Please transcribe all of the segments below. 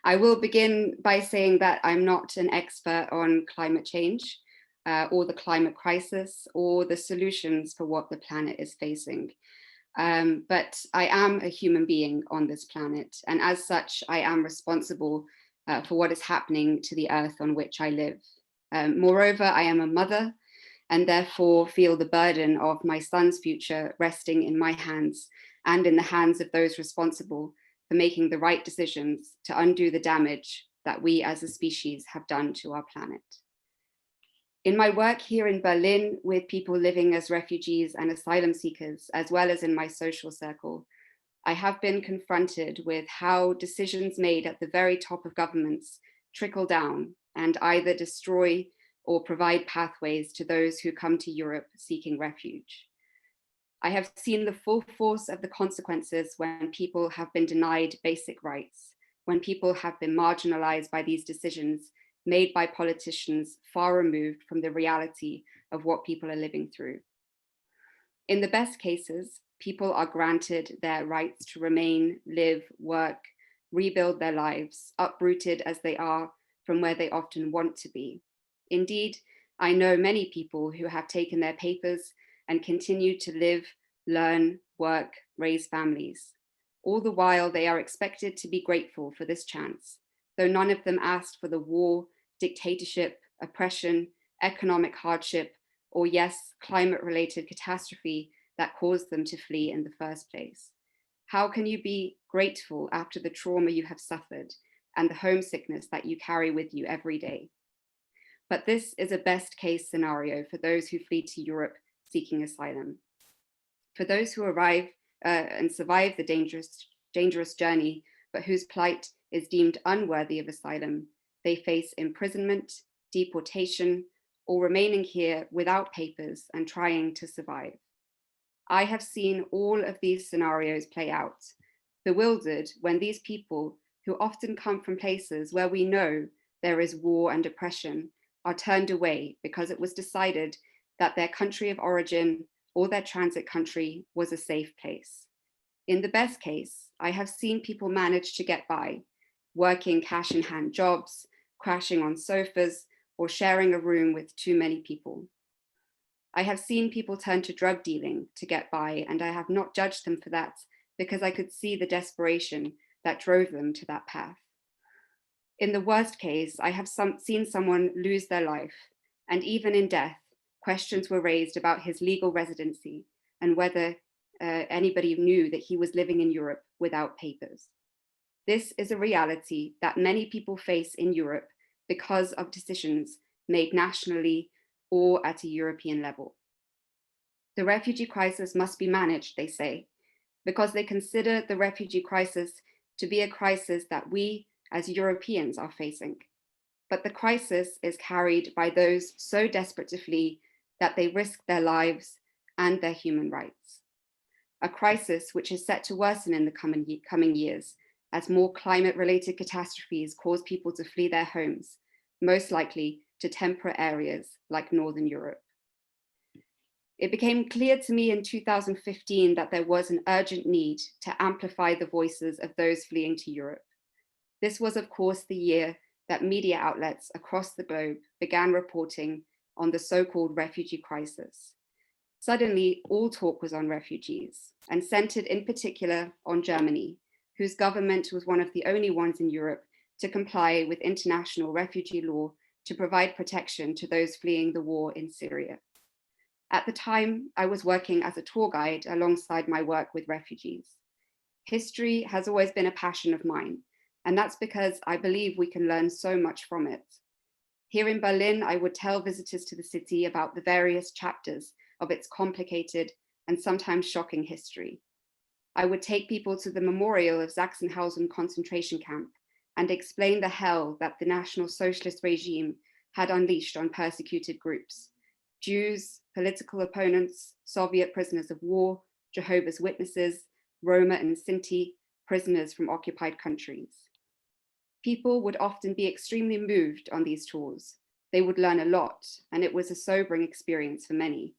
I will begin by saying that I'm not an expert on climate change or the climate crisis or the solutions for what the planet is facing. But I am a human being on this planet, and as such, I am responsible for what is happening to the earth on which I live. Moreover, I am a mother and therefore feel the burden of my son's future resting in my hands and in the hands of those responsible for making the right decisions to undo the damage that we as a species have done to our planet. In my work here in Berlin with people living as refugees and asylum seekers, as well as in my social circle, I have been confronted with how decisions made at the very top of governments trickle down and either destroy or provide pathways to those who come to Europe seeking refuge. I have seen the full force of the consequences when people have been denied basic rights, when people have been marginalized by these decisions made by politicians far removed from the reality of what people are living through. In the best cases, people are granted their rights to remain, live, work, rebuild their lives, uprooted as they are from where they often want to be. Indeed, I know many people who have taken their papers and continue to live, learn, work, raise families. All the while they are expected to be grateful for this chance, though none of them asked for the war, dictatorship, oppression, economic hardship, or yes, climate-related catastrophe that caused them to flee in the first place. How can you be grateful after the trauma you have suffered and the homesickness that you carry with you every day? But this is a best case scenario for those who flee to Europe seeking asylum. For those who arrive and survive the dangerous journey, but whose plight is deemed unworthy of asylum, they face imprisonment, deportation, or remaining here without papers and trying to survive. I have seen all of these scenarios play out, bewildered when these people, who often come from places where we know there is war and oppression, are turned away because it was decided that their country of origin or their transit country was a safe place. In the best case, I have seen people manage to get by, working cash in hand jobs, crashing on sofas, or sharing a room with too many people. I have seen people turn to drug dealing to get by, and I have not judged them for that because I could see the desperation that drove them to that path. In the worst case, I have seen someone lose their life, and even in death, questions were raised about his legal residency and whether anybody knew that he was living in Europe without papers. This is a reality that many people face in Europe because of decisions made nationally or at a European level. The refugee crisis must be managed, they say, because they consider the refugee crisis to be a crisis that we as Europeans are facing. But the crisis is carried by those so desperate to flee that they risk their lives and their human rights. A crisis which is set to worsen in the coming years as more climate-related catastrophes cause people to flee their homes, most likely to temperate areas like Northern Europe. It became clear to me in 2015 that there was an urgent need to amplify the voices of those fleeing to Europe. This was, of course, the year that media outlets across the globe began reporting on the so-called refugee crisis. Suddenly, all talk was on refugees, and centered in particular on Germany, whose government was one of the only ones in Europe to comply with international refugee law to provide protection to those fleeing the war in Syria. At the time, I was working as a tour guide alongside my work with refugees. History has always been a passion of mine, and that's because I believe we can learn so much from it. Here in Berlin, I would tell visitors to the city about the various chapters of its complicated and sometimes shocking history. I would take people to the memorial of Sachsenhausen concentration camp and explain the hell that the National Socialist regime had unleashed on persecuted groups: Jews, political opponents, Soviet prisoners of war, Jehovah's Witnesses, Roma and Sinti, prisoners from occupied countries. People would often be extremely moved on these tours. They would learn a lot, and it was a sobering experience for many.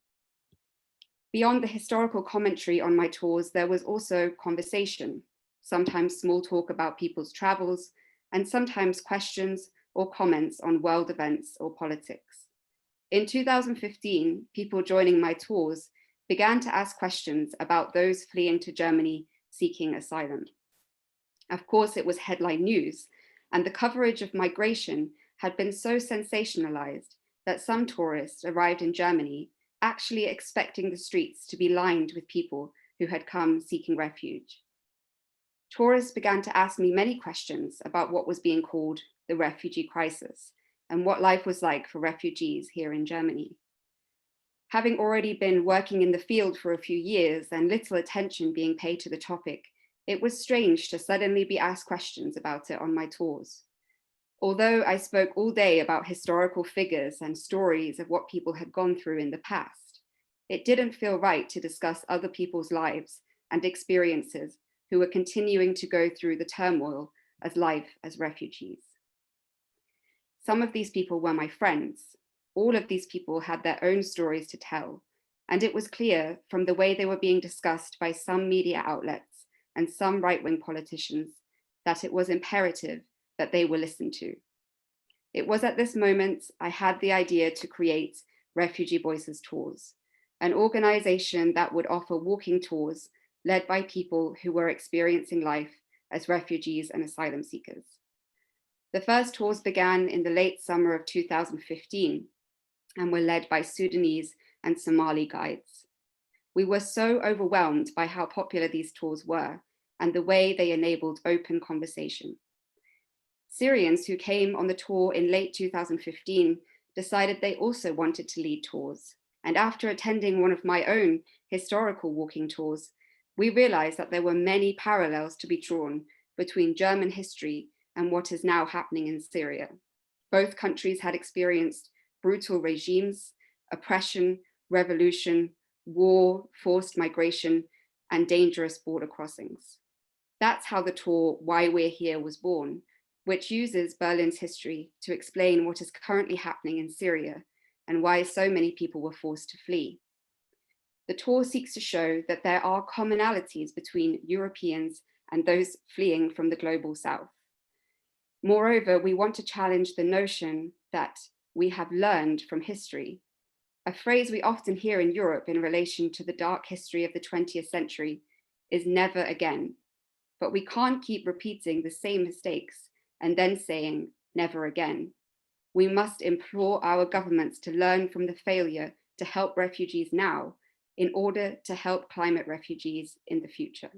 Beyond the historical commentary on my tours, there was also conversation, sometimes small talk about people's travels, and sometimes questions or comments on world events or politics. In 2015, people joining my tours began to ask questions about those fleeing to Germany seeking asylum. Of course, it was headline news, and the coverage of migration had been so sensationalized that some tourists arrived in Germany actually expecting the streets to be lined with people who had come seeking refuge. Tourists began to ask me many questions about what was being called the refugee crisis and what life was like for refugees here in Germany. Having already been working in the field for a few years and little attention being paid to the topic, it was strange to suddenly be asked questions about it on my tours. Although I spoke all day about historical figures and stories of what people had gone through in the past, it didn't feel right to discuss other people's lives and experiences who were continuing to go through the turmoil of life as refugees. Some of these people were my friends. All of these people had their own stories to tell, and it was clear from the way they were being discussed by some media outlets and some right-wing politicians that it was imperative that they were listened to. It was at this moment I had the idea to create Refugee Voices Tours, an organization that would offer walking tours led by people who were experiencing life as refugees and asylum seekers. The first tours began in the late summer of 2015 and were led by Sudanese and Somali guides. We were so overwhelmed by how popular these tours were and the way they enabled open conversation. Syrians who came on the tour in late 2015 decided they also wanted to lead tours. And after attending one of my own historical walking tours, we realized that there were many parallels to be drawn between German history and what is now happening in Syria. Both countries had experienced brutal regimes, oppression, revolution, war, forced migration, and dangerous border crossings. That's how the tour Why We're Here was born, which uses Berlin's history to explain what is currently happening in Syria and why so many people were forced to flee. The tour seeks to show that there are commonalities between Europeans and those fleeing from the global south. Moreover, we want to challenge the notion that we have learned from history, a phrase we often hear in Europe in relation to the dark history of the 20th century is never again. But we can't keep repeating the same mistakes and then saying never again. We must implore our governments to learn from the failure to help refugees now in order to help climate refugees in the future.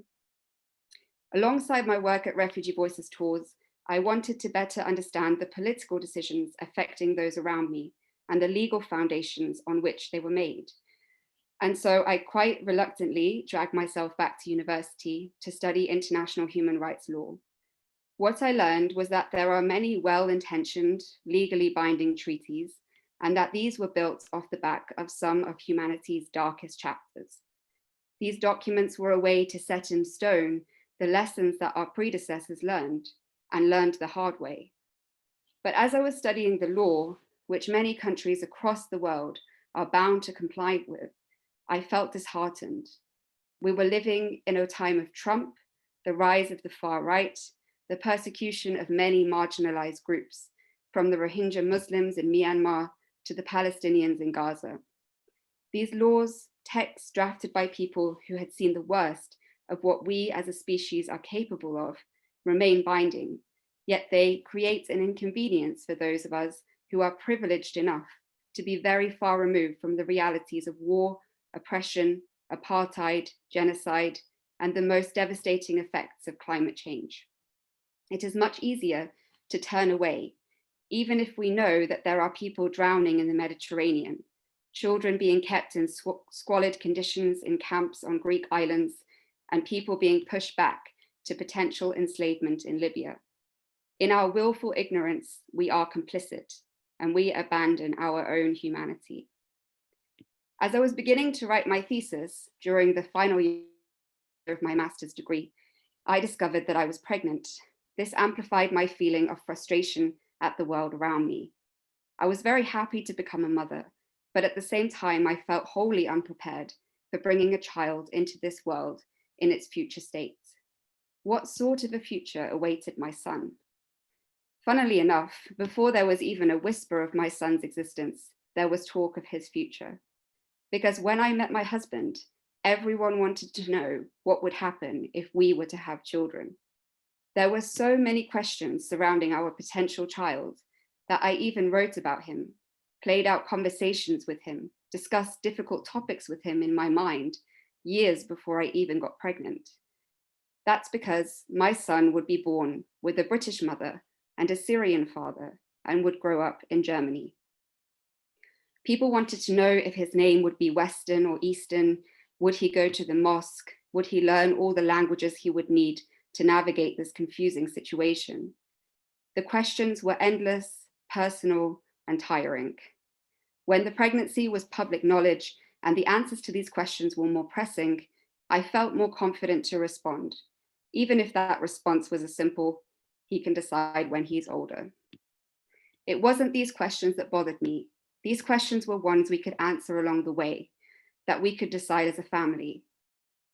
Alongside my work at Refugee Voices Tours, I wanted to better understand the political decisions affecting those around me and the legal foundations on which they were made. And so I quite reluctantly dragged myself back to university to study international human rights law. What I learned was that there are many well-intentioned, legally binding treaties, and that these were built off the back of some of humanity's darkest chapters. These documents were a way to set in stone the lessons that our predecessors learned, and learned the hard way. But as I was studying the law, which many countries across the world are bound to comply with, I felt disheartened. We were living in a time of Trump, the rise of the far right, the persecution of many marginalized groups, from the Rohingya Muslims in Myanmar to the Palestinians in Gaza. These laws, texts drafted by people who had seen the worst of what we as a species are capable of, remain binding, yet they create an inconvenience for those of us who are privileged enough to be very far removed from the realities of war, oppression, apartheid, genocide, and the most devastating effects of climate change. It is much easier to turn away, even if we know that there are people drowning in the Mediterranean, children being kept in squalid conditions in camps on Greek islands, and people being pushed back to potential enslavement in Libya. In our willful ignorance, we are complicit, and we abandon our own humanity. As I was beginning to write my thesis during the final year of my master's degree, I discovered that I was pregnant. This amplified my feeling of frustration at the world around me. I was very happy to become a mother, but at the same time, I felt wholly unprepared for bringing a child into this world in its future state. What sort of a future awaited my son? Funnily enough, before there was even a whisper of my son's existence, there was talk of his future. Because when I met my husband, everyone wanted to know what would happen if we were to have children. There were so many questions surrounding our potential child that I even wrote about him, played out conversations with him, discussed difficult topics with him in my mind years before I even got pregnant. That's because my son would be born with a British mother and a Syrian father and would grow up in Germany. People wanted to know if his name would be Western or Eastern. Would he go to the mosque? Would he learn all the languages he would need to navigate this confusing situation? The questions were endless, personal, and tiring. When the pregnancy was public knowledge and the answers to these questions were more pressing, I felt more confident to respond, even if that response was a simple, "He can decide when he's older." It wasn't these questions that bothered me. These questions were ones we could answer along the way, that we could decide as a family.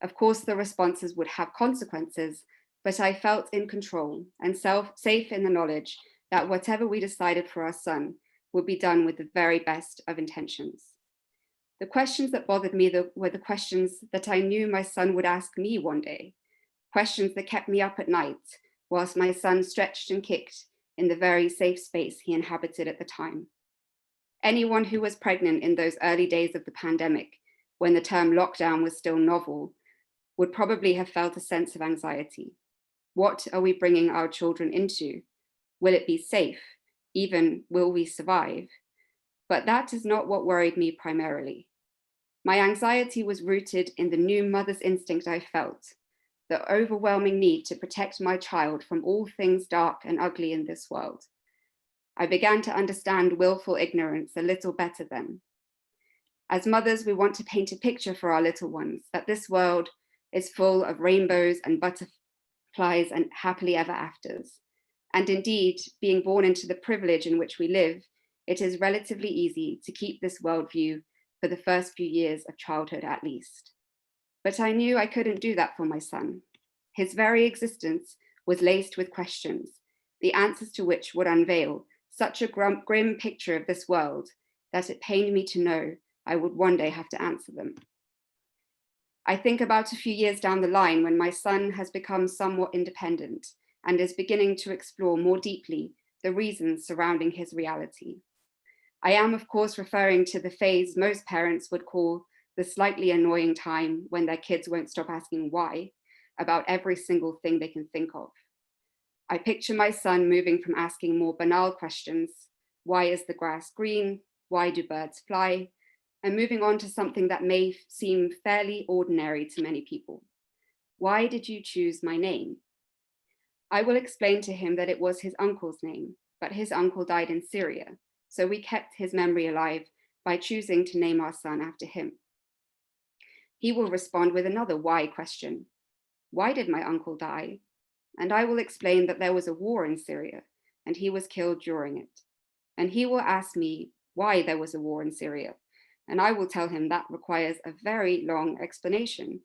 Of course, the responses would have consequences, but I felt in control and safe in the knowledge that whatever we decided for our son would be done with the very best of intentions. The questions that bothered me were the questions that I knew my son would ask me one day, questions that kept me up at night whilst my son stretched and kicked in the very safe space he inhabited at the time. Anyone who was pregnant in those early days of the pandemic, when the term lockdown was still novel, would probably have felt a sense of anxiety. What are we bringing our children into? Will it be safe? Even will we survive? But that is not what worried me primarily. My anxiety was rooted in the new mother's instinct I felt, the overwhelming need to protect my child from all things dark and ugly in this world. I began to understand willful ignorance a little better then. As mothers, we want to paint a picture for our little ones that this world is full of rainbows and butterflies and happily ever afters. And indeed, being born into the privilege in which we live, it is relatively easy to keep this worldview for the first few years of childhood at least. But I knew I couldn't do that for my son. His very existence was laced with questions, the answers to which would unveil such a grim picture of this world that it pained me to know I would one day have to answer them. I think about a few years down the line when my son has become somewhat independent and is beginning to explore more deeply the reasons surrounding his reality. I am, of course, referring to the phase most parents would call the slightly annoying time when their kids won't stop asking why about every single thing they can think of. I picture my son moving from asking more banal questions, why is the grass green? Why do birds fly? And moving on to something that may seem fairly ordinary to many people. Why did you choose my name? I will explain to him that it was his uncle's name, but his uncle died in Syria, so we kept his memory alive by choosing to name our son after him. He will respond with another why question. Why did my uncle die? And I will explain that there was a war in Syria and he was killed during it. And he will ask me why there was a war in Syria. And I will tell him that requires a very long explanation.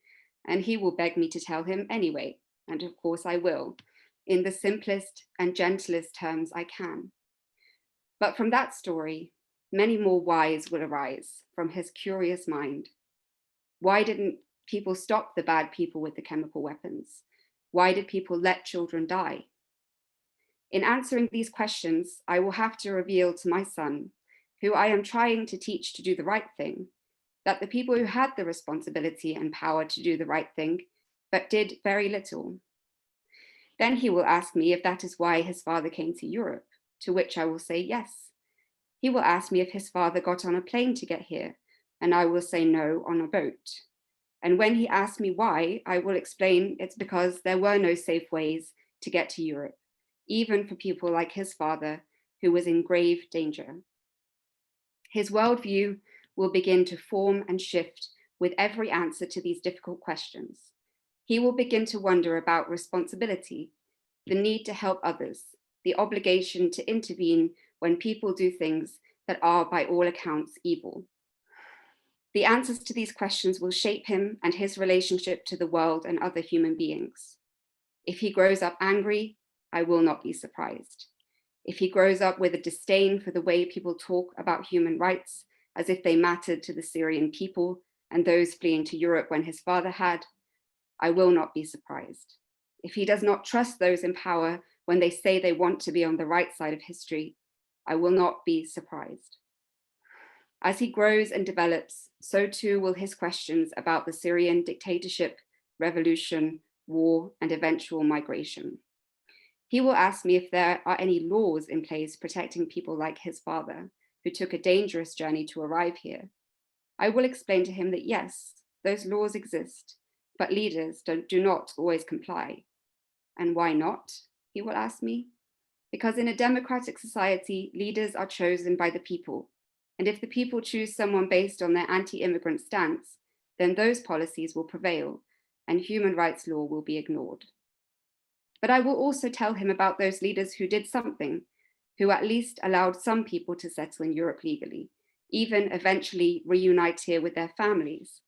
And he will beg me to tell him anyway. And of course I will, in the simplest and gentlest terms I can. But from that story, many more whys will arise from his curious mind. Why didn't people stop the bad people with the chemical weapons? Why did people let children die? In answering these questions, I will have to reveal to my son, who I am trying to teach to do the right thing, that the people who had the responsibility and power to do the right thing, but did very little. Then he will ask me if that is why his father came to Europe, to which I will say yes. He will ask me if his father got on a plane to get here, and I will say no, on a boat. And when he asks me why, I will explain it's because there were no safe ways to get to Europe, even for people like his father, who was in grave danger. His worldview will begin to form and shift with every answer to these difficult questions. He will begin to wonder about responsibility, the need to help others, the obligation to intervene when people do things that are, by all accounts, evil. The answers to these questions will shape him and his relationship to the world and other human beings. If he grows up angry, I will not be surprised. if he grows up with a disdain for the way people talk about human rights as if they mattered to the Syrian people and those fleeing to Europe when his father had, I will not be surprised. If he does not trust those in power when they say they want to be on the right side of history, I will not be surprised. As he grows and develops, so too will his questions about the Syrian dictatorship, revolution, war, and eventual migration. He will ask me if there are any laws in place protecting people like his father, who took a dangerous journey to arrive here. I will explain to him that yes, those laws exist, but leaders do not always comply. And why not? He will ask me. Because in a democratic society, leaders are chosen by the people. And if the people choose someone based on their anti-immigrant stance, then those policies will prevail and human rights law will be ignored. But I will also tell him about those leaders who did something, who at least allowed some people to settle in Europe legally, even eventually reunite here with their families.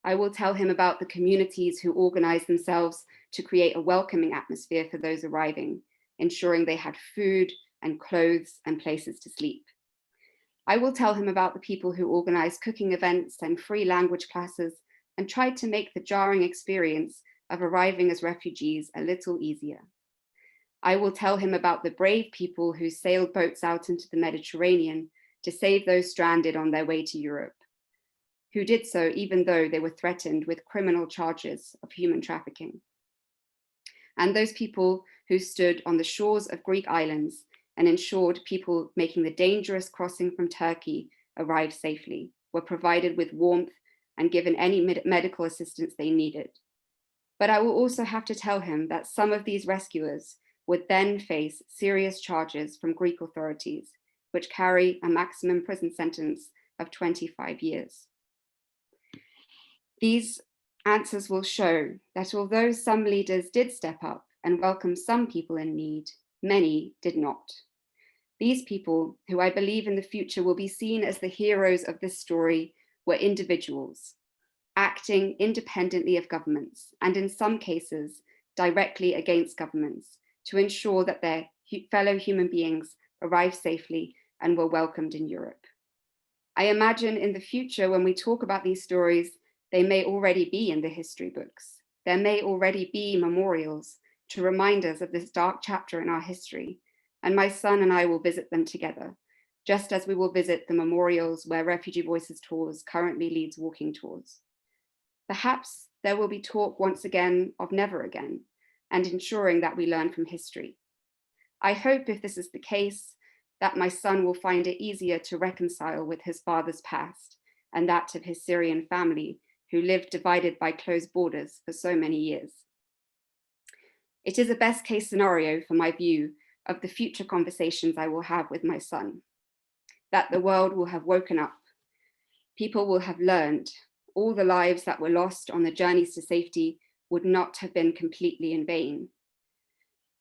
I will tell him about the communities who organized themselves to create a welcoming atmosphere for those arriving, ensuring they had food and clothes and places to sleep. I will tell him about the people who organized cooking events and free language classes and tried to make the jarring experience of arriving as refugees a little easier. I will tell him about the brave people who sailed boats out into the Mediterranean to save those stranded on their way to Europe, who did so even though they were threatened with criminal charges of human trafficking. And those people who stood on the shores of Greek islands and ensured people making the dangerous crossing from Turkey arrived safely, were provided with warmth and given any medical assistance they needed. But I will also have to tell him that some of these rescuers would then face serious charges from Greek authorities, which carry a maximum prison sentence of 25 years. These answers will show that although some leaders did step up and welcome some people in need, many did not. These people, who I believe in the future will be seen as the heroes of this story, were individuals, acting independently of governments, and in some cases, directly against governments, to ensure that their fellow human beings arrived safely and were welcomed in Europe. I imagine in the future, when we talk about these stories, they may already be in the history books. There may already be memorials to remind us of this dark chapter in our history, and my son and I will visit them together, just as we will visit the memorials where Refugee Voices Tours currently leads walking tours. Perhaps there will be talk once again of never again, and ensuring that we learn from history. I hope, if this is the case, that my son will find it easier to reconcile with his father's past and that of his Syrian family, who lived divided by closed borders for so many years. It is a best case scenario for my view of the future conversations I will have with my son, that the world will have woken up, people will have learned, all the lives that were lost on the journeys to safety would not have been completely in vain.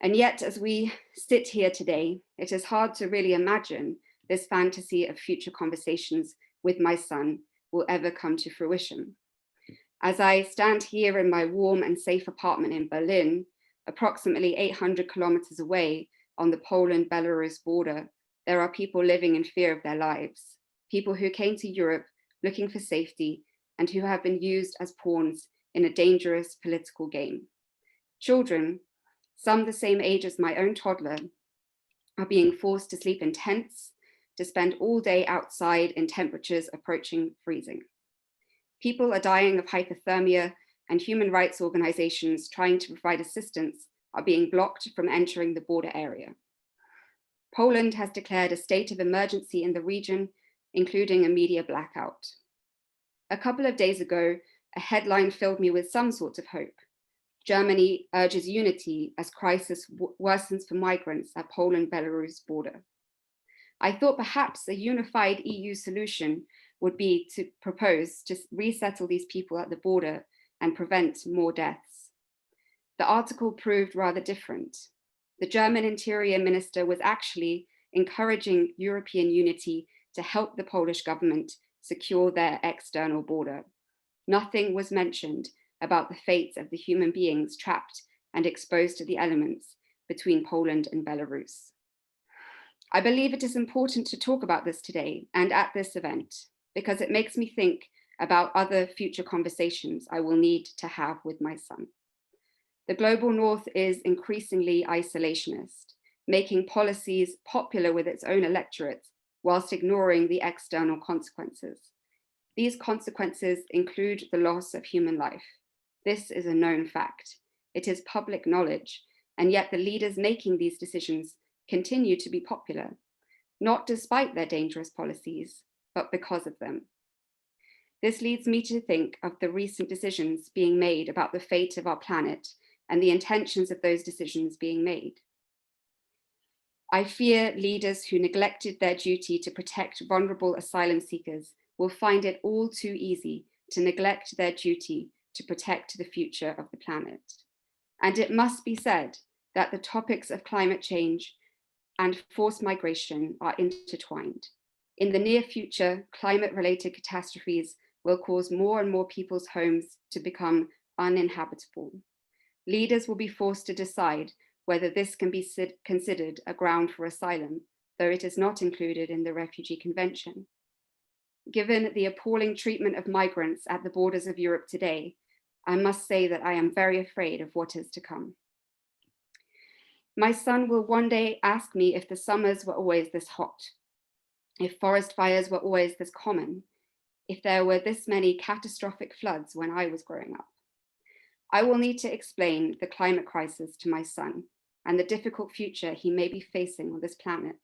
And yet, as we sit here today, it is hard to really imagine this fantasy of future conversations with my son will ever come to fruition. As I stand here in my warm and safe apartment in Berlin, approximately 800 kilometers away on the Poland-Belarus border, there are people living in fear of their lives, people who came to Europe looking for safety and who have been used as pawns in a dangerous political game. Children, some the same age as my own toddler, are being forced to sleep in tents, to spend all day outside in temperatures approaching freezing. People are dying of hypothermia, and human rights organizations trying to provide assistance are being blocked from entering the border area. Poland has declared a state of emergency in the region, including a media blackout. A couple of days ago, a headline filled me with some sort of hope. Germany urges unity as crisis worsens for migrants at Poland-Belarus border. I thought perhaps a unified EU solution would be to propose to resettle these people at the border and prevent more deaths. The article proved rather different. The German Interior Minister was actually encouraging European unity to help the Polish government secure their external border. Nothing was mentioned about the fates of the human beings trapped and exposed to the elements between Poland and Belarus. I believe it is important to talk about this today and at this event, because it makes me think about other future conversations I will need to have with my son. The global north is increasingly isolationist, making policies popular with its own electorates whilst ignoring the external consequences. These consequences include the loss of human life. This is a known fact. It is public knowledge, and yet the leaders making these decisions continue to be popular, not despite their dangerous policies, but because of them. This leads me to think of the recent decisions being made about the fate of our planet and the intentions of those decisions being made. I fear leaders who neglected their duty to protect vulnerable asylum seekers will find it all too easy to neglect their duty to protect the future of the planet. And it must be said that the topics of climate change and forced migration are intertwined. In the near future, climate-related catastrophes will cause more and more people's homes to become uninhabitable. Leaders will be forced to decide whether this can be considered a ground for asylum, though it is not included in the Refugee Convention. Given the appalling treatment of migrants at the borders of Europe today, I must say that I am very afraid of what is to come. My son will one day ask me if the summers were always this hot, if forest fires were always this common, if there were this many catastrophic floods when I was growing up. I will need to explain the climate crisis to my son and the difficult future he may be facing on this planet.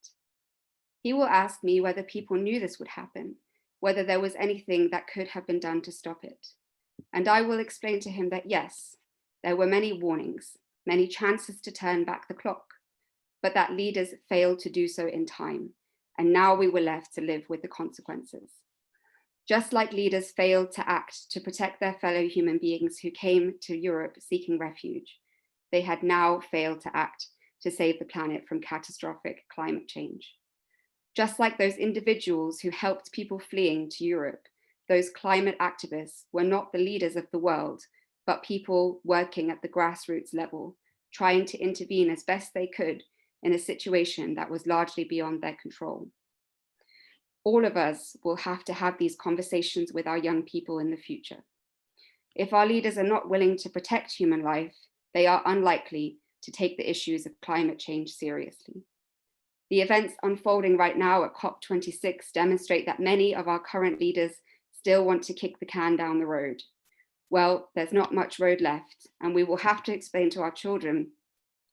He will ask me whether people knew this would happen, whether there was anything that could have been done to stop it. And I will explain to him that yes, there were many warnings, many chances to turn back the clock, but that leaders failed to do so in time. And now we were left to live with the consequences. Just like leaders failed to act to protect their fellow human beings who came to Europe seeking refuge, they had now failed to act to save the planet from catastrophic climate change. Just like those individuals who helped people fleeing to Europe, those climate activists were not the leaders of the world, but people working at the grassroots level, trying to intervene as best they could in a situation that was largely beyond their control. All of us will have to have these conversations with our young people in the future. If our leaders are not willing to protect human life, they are unlikely to take the issues of climate change seriously. The events unfolding right now at COP26 demonstrate that many of our current leaders still want to kick the can down the road. Well, there's not much road left, and we will have to explain to our children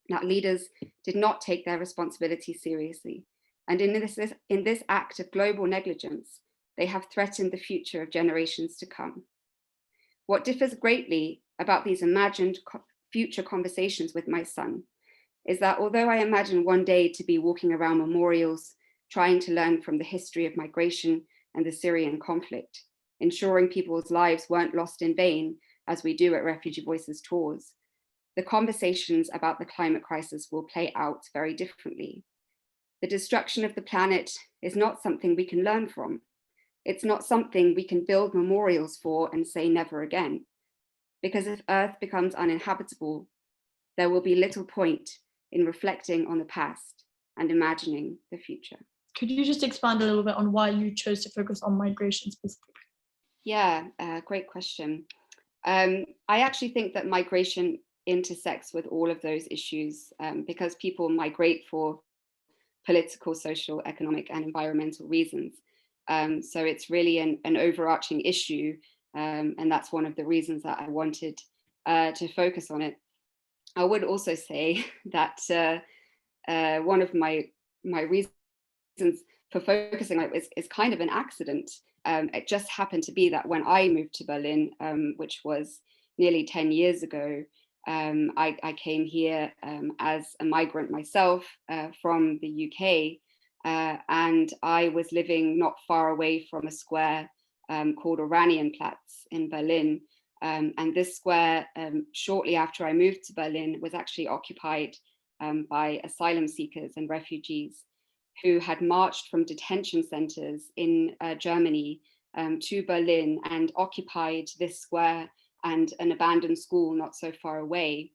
that leaders did not take their responsibility seriously. And in this act of global negligence, they have threatened the future of generations to come. What differs greatly about these imagined future conversations with my son is that although I imagine one day to be walking around memorials, trying to learn from the history of migration and the Syrian conflict, ensuring people's lives weren't lost in vain, as we do at Refugee Voices Tours, the conversations about the climate crisis will play out very differently. The destruction of the planet is not something we can learn from. It's not something we can build memorials for and say never again. Because if Earth becomes uninhabitable, there will be little point in reflecting on the past and imagining the future. Could you just expand a little bit on why you chose to focus on migration specifically? Yeah, great question. I actually think that migration intersects with all of those issues because people migrate for political, social, economic, and environmental reasons. So it's really an overarching issue, and that's one of the reasons that I wanted to focus on it. I would also say that one of my reasons for focusing on it is kind of an accident. It just happened to be that when I moved to Berlin, which was nearly 10 years ago, I came here as a migrant myself from the UK, and I was living not far away from a square called Oranienplatz in Berlin. And this square, shortly after I moved to Berlin, was actually occupied by asylum seekers and refugees who had marched from detention centers in Germany to Berlin and occupied this square and an abandoned school not so far away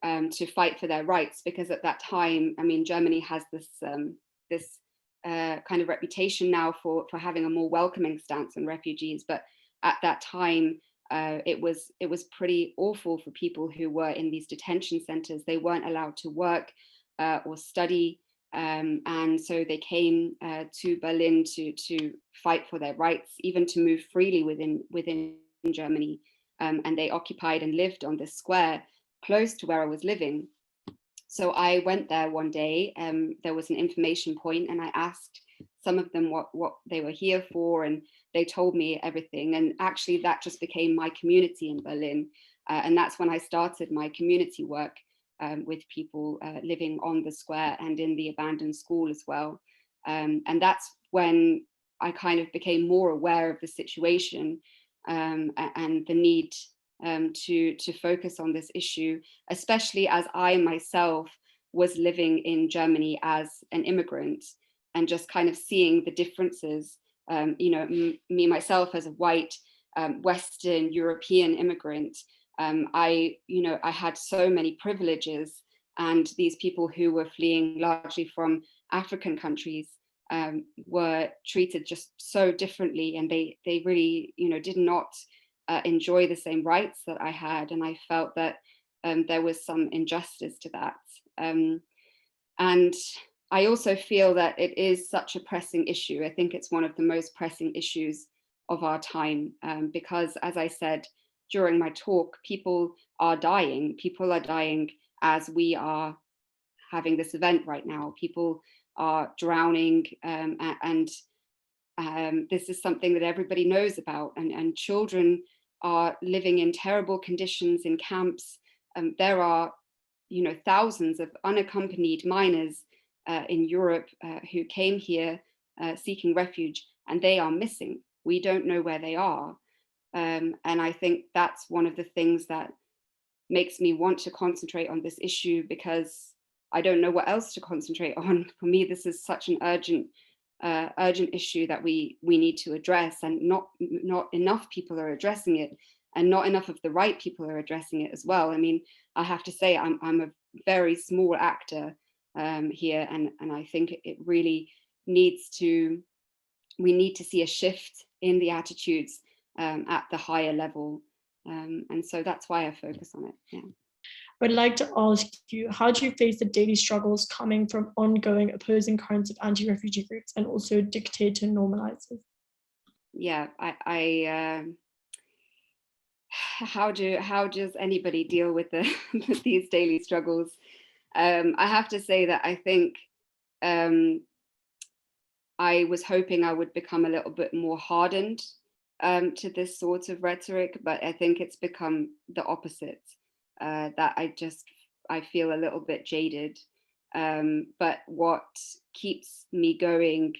to fight for their rights, because at that time, I mean, Germany has this kind of reputation now for having a more welcoming stance on refugees, but at that time, it was pretty awful for people who were in these detention centers. They weren't allowed to work or study, and so they came to Berlin to fight for their rights, even to move freely within Germany. And they occupied and lived on this square close to where I was living. So I went there one day. There was an information point, and I asked some of them what they were here for, and they told me everything. And actually that just became my community in Berlin. And that's when I started my community work with people living on the square and in the abandoned school as well. And that's when I kind of became more aware of the situation and the need to focus on this issue, especially as I myself was living in Germany as an immigrant and just kind of seeing the differences. Me myself as a white Western European immigrant, I had so many privileges, and these people who were fleeing largely from African countries were treated just so differently, and they really did not enjoy the same rights that I had, and I felt that there was some injustice to that. And I also feel that it is such a pressing issue. I think it's one of the most pressing issues of our time, because, as I said during my talk, people are dying. People are dying as we are having this event right now. People are drowning, and this is something that everybody knows about. And children are living in terrible conditions in camps. There are, thousands of unaccompanied minors in Europe who came here seeking refuge, and they are missing. We don't know where they are. And I think that's one of the things that makes me want to concentrate on this issue, because I don't know what else to concentrate on. For me, this is such an urgent issue that we need to address, and not enough people are addressing it, and not enough of the right people are addressing it as well. I mean, I have to say I'm a very small actor here, and I think it really needs to, we need to see a shift in the attitudes at the higher level, and so that's why I focus on it. Yeah. I'd like to ask you, how do you face the daily struggles coming from ongoing opposing currents of anti-refugee groups and also dictator normalizers? Yeah, how does anybody deal with with these daily struggles? I have to say that I think I was hoping I would become a little bit more hardened to this sort of rhetoric, but I think it's become the opposite. That I feel a little bit jaded. But what keeps me going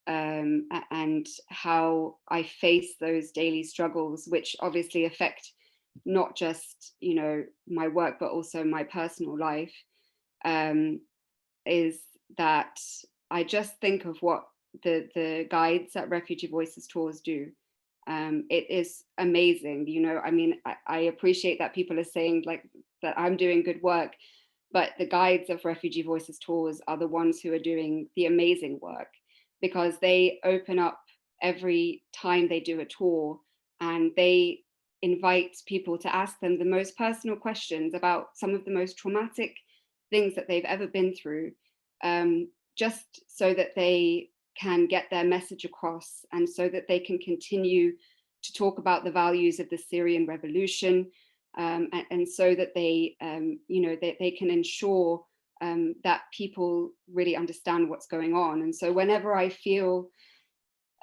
and how I face those daily struggles, which obviously affect not just my work, but also my personal life, is that I just think of what the guides at Refugee Voices Tours do. It is amazing. I mean, I appreciate that people are saying like that I'm doing good work, but the guides of Refugee Voices Tours are the ones who are doing the amazing work, because they open up every time they do a tour, and they invite people to ask them the most personal questions about some of the most traumatic things that they've ever been through, just so that they can get their message across, and so that they can continue to talk about the values of the Syrian revolution, and so that they can ensure that people really understand what's going on. And so whenever I feel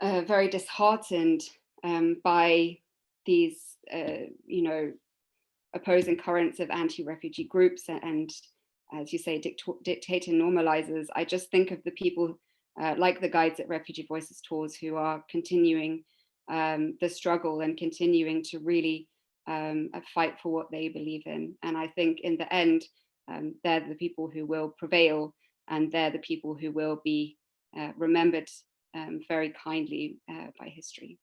very disheartened by these opposing currents of anti-refugee groups and, as you say, dictator normalizers, I just think of the people like the guides at Refugee Voices Tours, who are continuing the struggle and continuing to really fight for what they believe in. And I think in the end, they're the people who will prevail, and they're the people who will be remembered very kindly by history.